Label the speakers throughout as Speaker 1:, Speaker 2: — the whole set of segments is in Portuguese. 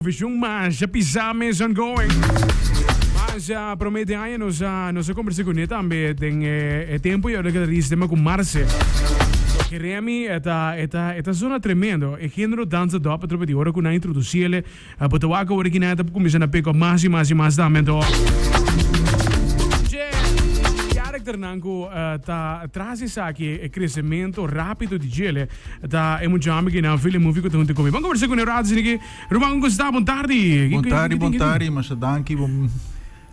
Speaker 1: Vision mas já pisamos ongoing. Mas promete aí nos conversa com ele também tem tempo e hora que ele sistema com Marce. Que realmente esta zona tremendo. E género dança do apa tropa de hora com a introduzir ele. Porque o que original está começando a pegar mais também. Character nango traz isso aqui crescimento rápido de gele é muito amigo na filme movie que tu não come. Vamos conversar com o Radzi aqui. Roman Gustavo, boa tarde.
Speaker 2: Boa tarde, mas danke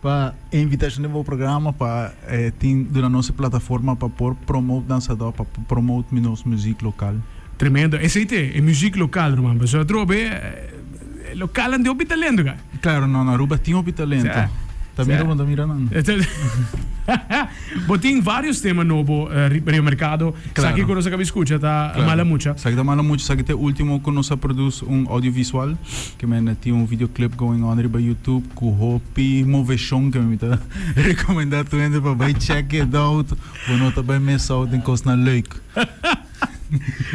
Speaker 2: para invitar no programa para ter na nossa plataforma para promover dançador, para promover nossa música local.
Speaker 1: Tremendo. Esse é música local, Roman. Mas eu trobe local ande obi talento, cara.
Speaker 2: Claro, não, Aruba tinha obi talento. Tá mirando.
Speaker 1: Botem vários temas novos no mercado. Claro. Sabe que você acaba de escutar, tá mala mucha.
Speaker 2: Sabe que mala mucha, sabe que o último que nós produz audiovisual, que tem videoclip going on no YouTube, com Hopi Movetion, que me tá recomendado para vai check it out, quando tá bem mensal tem coisa na leuk.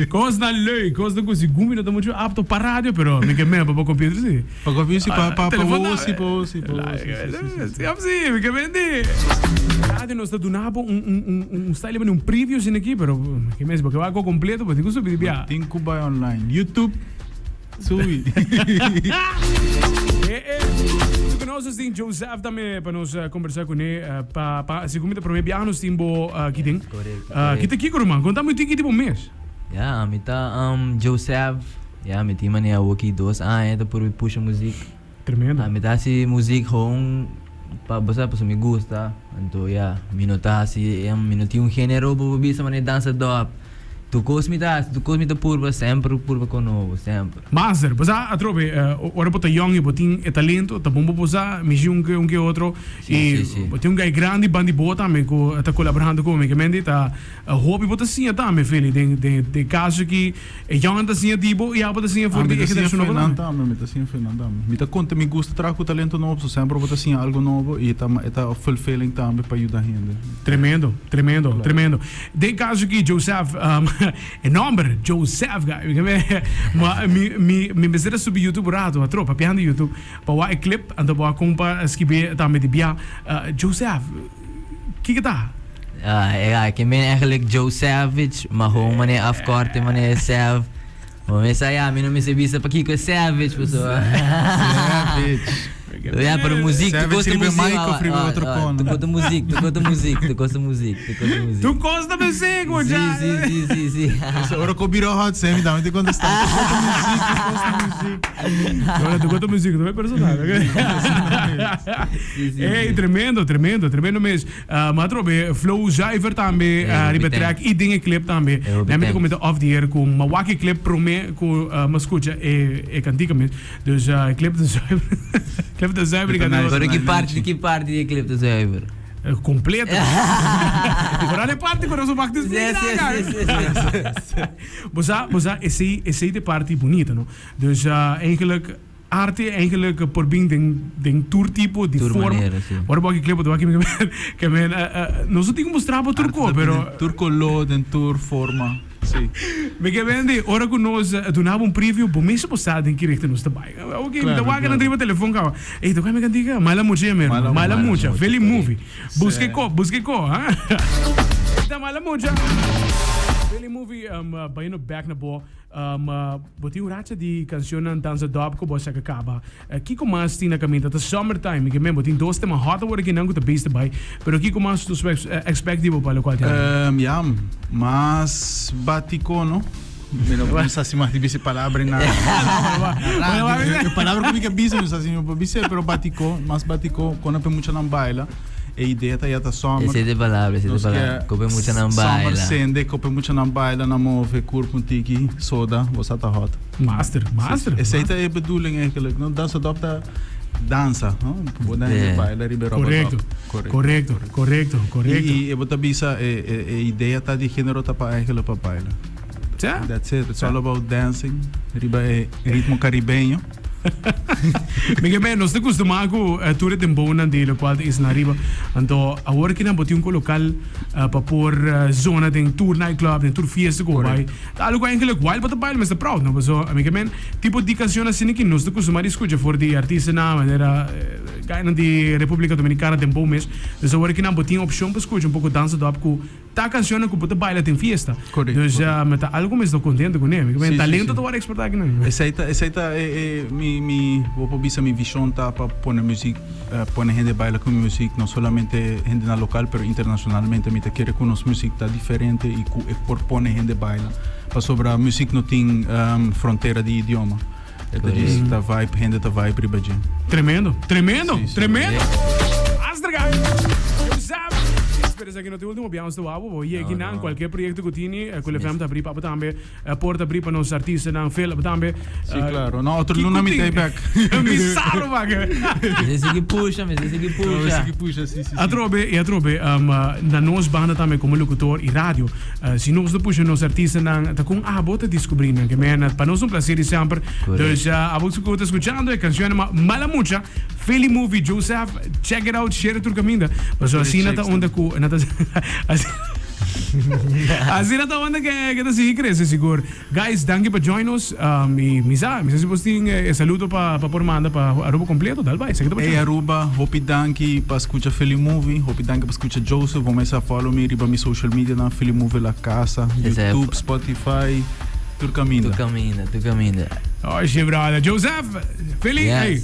Speaker 1: Coisa leuk, coisa que se gumi não tá muito apto para rádio, pero me que mesmo para computer sim.
Speaker 2: Para computer para você.
Speaker 1: Sim, me que vende. Rádio nós tá donando style um preview assim aqui, pero que mesmo que vai completo, porque isso vai bia.
Speaker 2: Tem que buy online, YouTube. Subi.
Speaker 1: Nós temos Joseph também para nós conversar com ele para se comida para mim nós temos aqui tem. Kita aqui irmão, conta muito aqui tipo mês.
Speaker 3: Ja, met Joseph, ja, met die manier ook hier dos aan, por puxa música.
Speaker 1: Tremendo.
Speaker 3: Met essa música gewoon para você para me gusta, então ja, minuta assim, minutinho gênero para bisa maneira dança dop. Tu cosmitas purva sempre purva conosco sempre.
Speaker 1: Master, você a trobe, ora bota young e botin é talento, tá bom para me um que outro e botin um gai grande bandi bota me co tá colaborando com me que mende tá hobby bota sim tá me filho de caso que é young tá sim tipo e a bota sim for de que tá
Speaker 2: novo não tá me tá sim Fernando me tá conta me gusta trago talento novo sempre bota sim algo novo e tá fulfilling também para ajudar a gente. Tremendo. De caso que Joseph e nome Joseph me bezerra subir YouTube rato a tropa piando YouTube para o clip ando para compa escrever também de bia Joseph que tá
Speaker 3: que men eigenlijk Joe Savage maar gewoon meneer afkorten meneer Sav mas saya mi não me serviça para Kiko Savage pessoal Savage. Ja, para música, tu gosta de música. Tu gosta de música.
Speaker 1: Tu gosta de música, já?
Speaker 3: Sim.
Speaker 2: Agora com o Biro Hot, você me dá onde quando está.
Speaker 1: Tu gosta de música, tu é personagem, ok? Tremendo mesmo. Mas trobe, Flow Jiver também, Ribetrack e dinge clip também. Nem me comenta off the air com uma waki clip pro me com uma escuta e cantica mesmo. Dus clip de Jiver. Clip de Zuiver.
Speaker 3: Agora que parte do clip de Zuiver?
Speaker 1: Completo. Agora é parte quando eu faço isso. Essa é parte bonita, não? Dus eigenlijk arte eigenlijk por bem den tour tipo de forma. Ora boa que clip do aqui que nós temos que mostrar para turco, pero
Speaker 2: turco lo den tour forma. Sim.
Speaker 1: Me que vende, ora que nós donava preview, bom mesmo postado em que recta nos trabalho. Ok, então vai que não tem telefone cá. Ei, tu vai me cantar, mala mucha mesmo, mala mucha, feliz movie. Busque co, ah. Tá mala mucha. Feliz movie, baiano back na boa. Boti o racha de canção dança dop que você acaba. Que mais tem na caminho da summertime, que mesmo tem dois temas hot agora que não que tá best by, pero que mais tu expectativo para o qual tem.
Speaker 2: Ja, mas batico, não? Não sei se mais difícil palavra na. Palavra que me cabeça não sei se me cabeça, pero batico, mas batico quando tem muita não baila. A ideia tá já summer.
Speaker 3: Essa é de palavra. Cope muita não baila.
Speaker 2: Summer sende, cope muita não baila, na move, corpo tiki, soda, você tá hot.
Speaker 1: Master.
Speaker 2: Essa aí tá a bedoeling eigenlijk, não dança adopta dança, não? Podem baila ribeiro. Correto. E eu botar bisa a ideia tá de gênero tá para eigenlijk para baila. That's it. It's all about dancing. Riba ritmo caribenho.
Speaker 1: Mega man, nós estamos acostumados com a tour de Bona dele, qual é na riba. Então, agora que não botem um local para pôr zona de tour nightclub, de tour fiesta com vai. Algo eigenlijk wild para baile, mas está proud, não? So, mega man, tipo de canção assim que nós estamos acostumados a escutar for de artista na maneira ganha de República Dominicana de bom mês. Então, agora que não botem opção para escutar pouco dança do com tá canção que para baile tem fiesta. Então, mas tá algo mais contente com ele. Mega man, talento do ar exportar aqui não.
Speaker 2: Essa é mi vou pobisa mi visão tá para pôr música, pôr gente baila com música, não somente gente na local, pero internacionalmente me tá querer com nossa música tá diferente e por pôr gente baila. Para sobre a música não tem fronteira de idioma. Então diz tá vibe, gente tá vibe ribadinho.
Speaker 1: Tremendo.
Speaker 2: Sí.
Speaker 1: Astragai. Espera que no te último biamos do álbum, e aqui não qualquer projeto que tiene, com o FM tá abrir para também, a porta abrir para nos artistas não fel também.
Speaker 2: Sim, claro. Não, outro não me tem back.
Speaker 1: Bizarro, vaga.
Speaker 3: Esse que puxa.
Speaker 2: Sim.
Speaker 1: A trobe, na nossa banda também como locutor e rádio, se nós não puxa nos artistas não, tá com bota descobrir, que para nós um prazer sempre. Então, vamos escutando a canção Mala Mucha, Philly Movie, Joseph, check it out, share tudo caminho. Mas assim não tá onda com assim na onda que tá se cresce seguro. Guys, thank you for join us. Misa se posting saludo para por manda para Aruba completo, dal vai.
Speaker 2: Hey Aruba, hope danke para escuchar Philly Movie, hope danke para escuchar Joseph, vamos a follow me riba mi social media na Philly Movie La Casa, YouTube, Spotify, tudo caminho.
Speaker 3: Tu caminha.
Speaker 1: Oh, brother. Joseph, Philly, hey.